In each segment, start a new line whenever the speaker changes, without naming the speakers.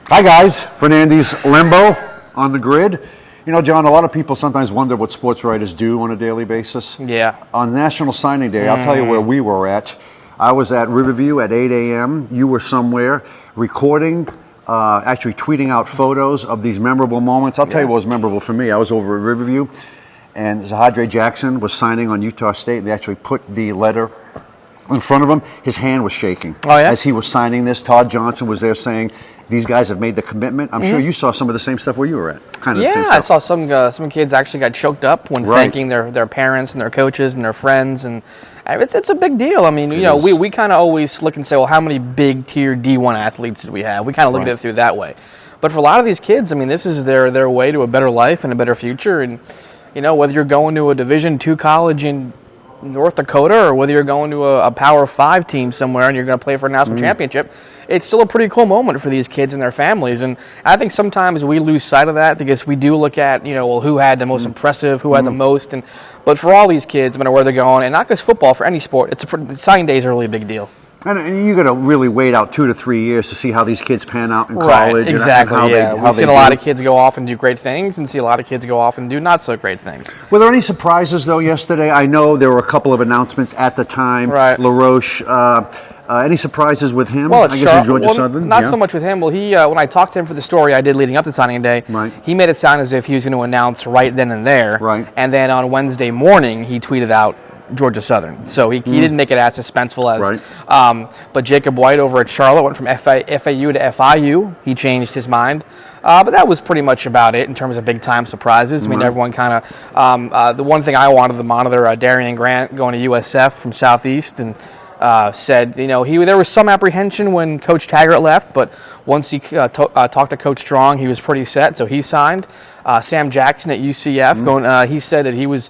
Hi guys, Fernandes, Lembo on the grid. You know, John, a lot of people sometimes wonder what sports writers do on a daily basis.
Yeah.
On National Signing Day, I'll tell you where we were at. I was at Riverview at 8 a.m. You were somewhere recording, actually tweeting out photos of these memorable moments. I'll tell you what was memorable for me. I was over at Riverview, and Zahadre Jackson was signing on Utah State. They actually put the letter in front of him. His hand was shaking.
Oh, yeah?
As he was signing this. Todd Johnson was there saying, these guys have made the commitment. I'm sure you saw some of the same stuff where you were at. Kind of the same stuff.
I saw some kids actually got choked up when thanking their parents and their coaches and their friends, and it's a big deal. I mean, we kind of always look and say, well, how many big tier D1 athletes did we have? We kind of look at it through that way. But for a lot of these kids, I mean, this is their way to a better life and a better future. And whether you're going to a Division II college in North Dakota or whether you're going to a Power 5 team somewhere and you're going to play for a national championship, it's still a pretty cool moment for these kids and their families. And I think sometimes we lose sight of that because we do look at, who had the most impressive, who had the most. But for all these kids, no matter where they're going, and not just football, for any sport, signing day is a really big deal.
And you got to really wait out 2 to 3 years to see how these kids pan out in college.
Exactly.
And
We've seen a lot of kids go off and do great things, and see a lot of kids go off and do not so great things.
Were there any surprises though yesterday? I know there were a couple of announcements at the time.
Right.
LaRoche. Any surprises with him?
Well,
I guess Georgia Southern.
Not so much with him. Well, he when I talked to him for the story I did leading up to signing day, he made it sound as if he was going to announce right then and there.
Right.
And then on Wednesday morning, he tweeted out Georgia Southern. So he didn't make it as suspenseful as.
Right.
But Jacob White over at Charlotte went from FAU to FIU. He changed his mind. But that was pretty much about it in terms of big time surprises. I mean, everyone kind of. The one thing I wanted to monitor, Darian Grant going to USF from Southeast, and said there was some apprehension when Coach Taggart left, but once he talked to Coach Strong, he was pretty set, so he signed. Sam Jackson at UCF, he said that he was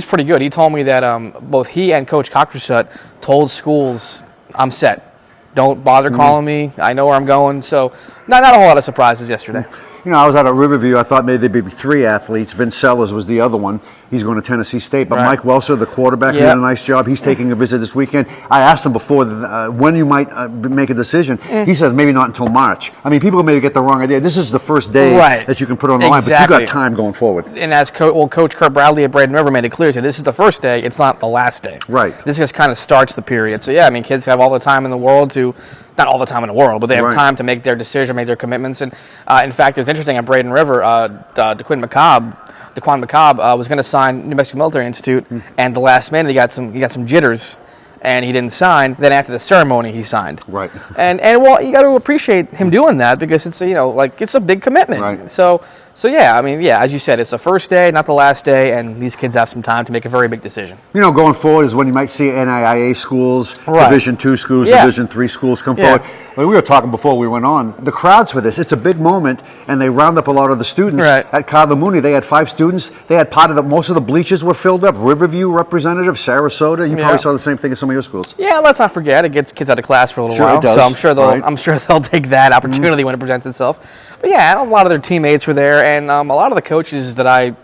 pretty good. He told me that both he and Coach Cocktersut told schools, "I'm set. Don't bother calling me. I know where I'm going." So not a whole lot of surprises yesterday.
I was out at Riverview. I thought maybe there'd be 3 athletes. Vince Sellers was the other one. He's going to Tennessee State. But Mike Welser, the quarterback, did a nice job. He's taking a visit this weekend. I asked him before when you might make a decision. He says maybe not until March. I mean, people maybe get the wrong idea. This is the first day that you can put on the line, but you got time going forward.
And as Coach Kurt Bradley at Braden River made it clear, this is the first day. It's not the last day.
Right.
This just kind of starts the period. So I mean, kids have all the time in the world to. Not all the time in the world, but they have time to make their decision, make their commitments. And in fact, it was interesting at Braden River, Daquan McCobb was going to sign New Mexico Military Institute, and the last minute he got some jitters, and he didn't sign. Then after the ceremony, he signed. Right. And well, you got to appreciate him doing that because it's it's a big commitment. Right. So I mean, as you said, it's the first day, not the last day, and these kids have some time to make a very big decision.
Going forward is when you might see NAIA schools, Division II schools, Division III schools come forward. Like we were talking before we went on, the crowds for this, it's a big moment, and they round up a lot of the students. At Kava Mooney, they had 5 students. They had most of the bleachers were filled up. Riverview representative, Sarasota. You probably saw the same thing at some of your schools. Yeah,
let's not forget, it gets kids out of class for a little while.
It does.
So I'm sure they'll take that opportunity when it presents itself. But a lot of their teammates were there, and a lot of the coaches that I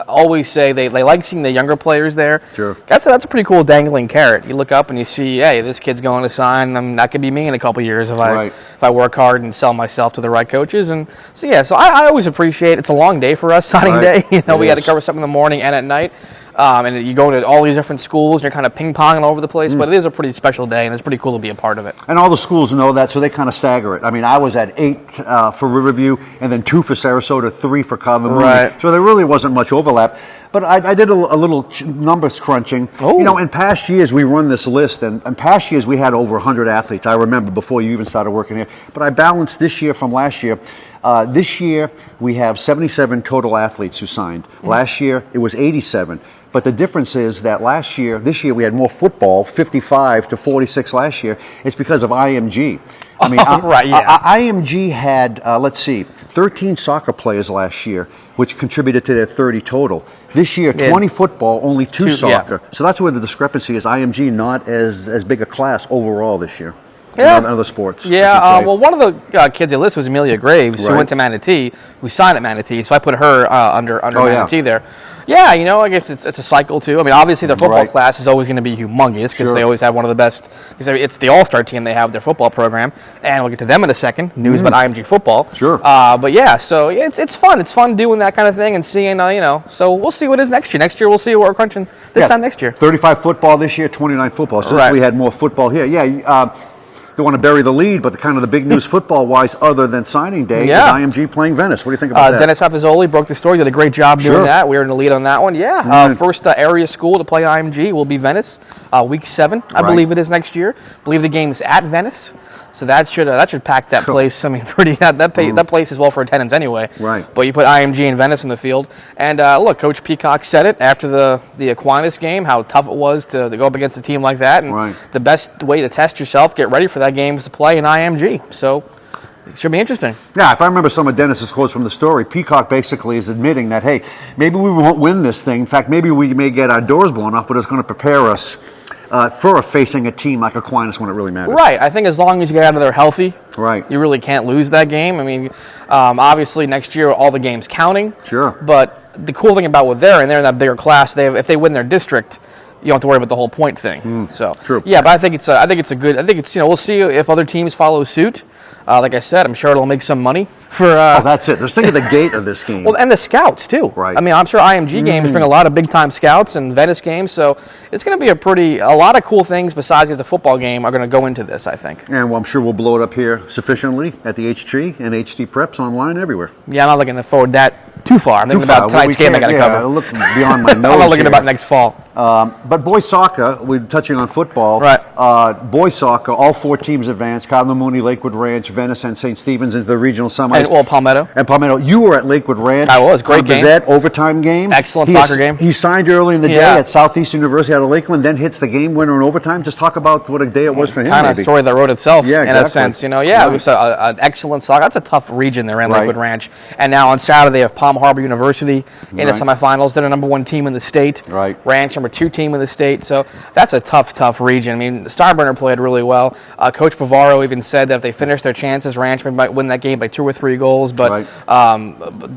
always say they like seeing the younger players there.
Sure.
That's a pretty cool dangling carrot. You look up and you see, hey, this kid's going to sign. That could be me in a couple years if I work hard and sell myself to the right coaches. And so I always appreciate it's a long day for us signing day. We had to cover something in the morning and at night. And you go to all these different schools, and you're kind of ping-ponging all over the place, but it is a pretty special day, and it's pretty cool to be a part of it.
And all the schools know that, so they kind of stagger it. I mean, I was at 8 for Riverview, and then 2 for Sarasota, 3 for Kava Mooney. So there really wasn't much overlap. But I did a little numbers crunching. In past years, we run this list, and in past years, we had over 100 athletes. I remember before you even started working here. But I balanced this year from last year. This year, we have 77 total athletes who signed. Last year, it was 87. But the difference is that this year we had more football, 55 to 46 last year. It's because of IMG. I mean, IMG had, 13 soccer players last year, which contributed to their 30 total. This year, 20 football, only 2 soccer. So that's where the discrepancy is. IMG not as big a class overall this year. in other sports.
Yeah, well, one of the kids I listed was Amelia Graves, who went to Manatee, who signed at Manatee, so I put her under Manatee there. Yeah, I guess it's a cycle, too. I mean, obviously, their football class is always going to be humongous because they always have one of the best. It's the all-star team they have their football program, and we'll get to them in a second. News about IMG football.
Sure.
But yeah, so it's fun. It's fun doing that kind of thing and seeing, so we'll see what it is next year. Next year, we'll see what we're crunching this time next year.
35 football this year, 29 football. Since we had more football here. Yeah, don't want to bury the lead, but the big news football-wise, other than signing day, is IMG playing Venice. What do you think about that?
Dennis Papazzoli broke the story, did a great job doing that. We were in the lead on that one. Yeah, first area school to play IMG will be Venice, week 7, I believe it is next year. I believe the game is at Venice. So that should pack that place. I mean, that place is well for attendance anyway.
Right.
But you put IMG and Venice in the field, and look, Coach Peacock said it after the Aquinas game, how tough it was to go up against a team like that, and the best way to test yourself, get ready for that game, is to play in IMG. So it should be interesting.
Yeah, if I remember some of Dennis's quotes from the story, Peacock basically is admitting that, hey, maybe we won't win this thing. In fact, maybe we may get our doors blown off, but it's going to prepare us for facing a team like Aquinas when it really matters.
Right. I think as long as you get out of there healthy, you really can't lose that game. I mean, obviously next year all the games counting.
Sure.
But the cool thing about what they're in that bigger class, if they win their district, you don't have to worry about the whole point thing. So
true.
Yeah, but I think it's we'll see if other teams follow suit. Like I said, I'm sure it'll make some money for.
That's it. There's think of the gate of this game.
Well, and the scouts too.
Right.
I mean, I'm sure IMG games bring a lot of big time scouts and Venice games, so it's going to be a lot of cool things besides just a football game are going to go into this, I think.
And I'm sure we'll blow it up here sufficiently at the HT and HT Preps online everywhere.
Yeah, I'm not looking forward that too far. I'm thinking about tonight's game I got to cover.
Look beyond my nose.
I'm not looking about next fall.
But boys soccer, we're touching on football.
Right.
Boys soccer, all 4 teams advanced: Cardinal Mooney, Lakewood Ranch, Venice, and St. Stephen's into the regional semis.
And Palmetto.
And Palmetto. You were at Lakewood Ranch.
I was. Great game.
Overtime game.
Excellent soccer game.
He signed early in the day at Southeast University out of Lakeland, then hits the game winner in overtime. Just talk about what a day it was for him.
Kind of a story that wrote itself in a sense. It was an excellent soccer. That's a tough region there in Lakewood Ranch. And now on Saturday, they have Palm Harbor University in the semifinals. They're the number 1 team in the state.
Right.
Ranch, number 2 team in the state. So that's a tough region. I mean, Steinbrenner played really well. Coach Bavaro even said that if they finish their chances, Ranch might win that game by 2 or 3 goals. But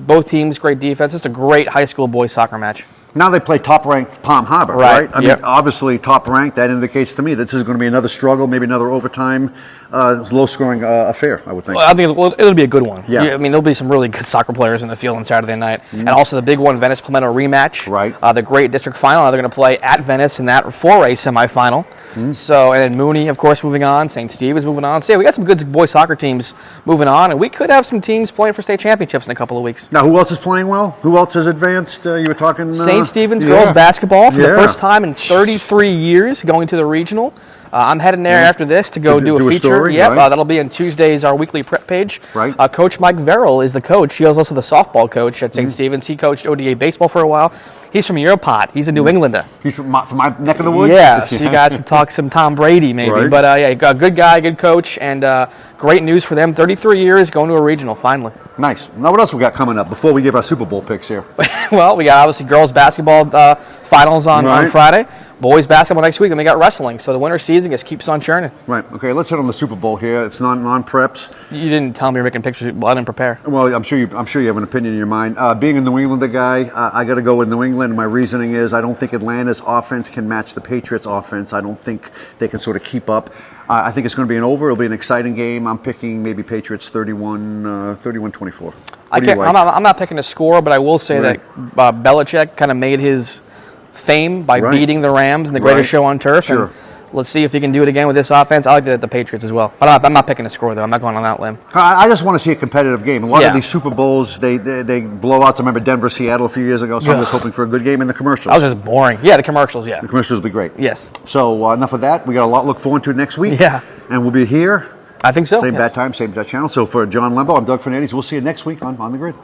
both teams, great defense. Just a great high school boys soccer match.
Now they play top-ranked Palm Harbor, right? I mean, obviously top-ranked. That indicates to me that this is going to be another struggle, maybe another overtime, low-scoring affair, I would think.
Well, I think it'll be a good one. Yeah. I mean, there'll be some really good soccer players in the field on Saturday night. And also the big one, Venice-Palmetto rematch.
Right.
The great district final. They're going to play at Venice in that 4A semifinal. So, and then Mooney, of course, moving on. St. Steve is moving on. So, yeah, we got some good boys soccer teams moving on, and we could have some teams playing for state championships in a couple of weeks.
Now, who else is playing well? Who else is advanced? You were talking...
St. Stephen's girls basketball for the first time in 33 years going to the regional. I'm heading there after this to go do a feature.
Story,
that'll be on Tuesdays, our weekly prep page.
Right.
Coach Mike Verrill is the coach. He was also the softball coach at St. Stephen's. He coached ODA baseball for a while. He's from Europot. He's a New Englander.
He's from my neck of the woods?
Yeah, so you guys can talk some Tom Brady maybe.
Right.
But a good guy, good coach, and great news for them. 33 years going to a regional, finally.
Nice. Now, what else we got coming up before we give our Super Bowl picks here?
Well, we got obviously girls basketball finals on Friday. Boys basketball next week, and we got wrestling. So the winter season just keeps on churning.
Right. Okay, let's hit on the Super Bowl here. It's non-preps.
You didn't tell me you're making pictures. Well, I didn't prepare.
Well, I'm sure you have an opinion in your mind. Being a New Englander guy, I got to go with New England. My reasoning is I don't think Atlanta's offense can match the Patriots' offense. I don't think they can sort of keep up. I think it's going to be an over. It'll be an exciting game. I'm picking maybe Patriots 31-24.
I'm not picking a score, but I will say that Belichick kind of made his fame by beating the Rams in the greatest show on turf.
Sure.
And let's see if he can do it again with this offense. I like the Patriots as well. But I'm not picking a score, though. I'm not going on that limb.
I just want to see a competitive game. A lot of these Super Bowls, they blowouts. I remember Denver, Seattle a few years ago, so I'm just hoping for a good game in the commercials.
That was just boring. Yeah, the commercials,
The commercials will be great.
Yes.
So enough of that. We got a lot to look forward to next week.
Yeah.
And we'll be here.
I think so.
Same bad time, same bad channel. So for John Lembo, I'm Doug Fernandes. We'll see you next week on The Grid.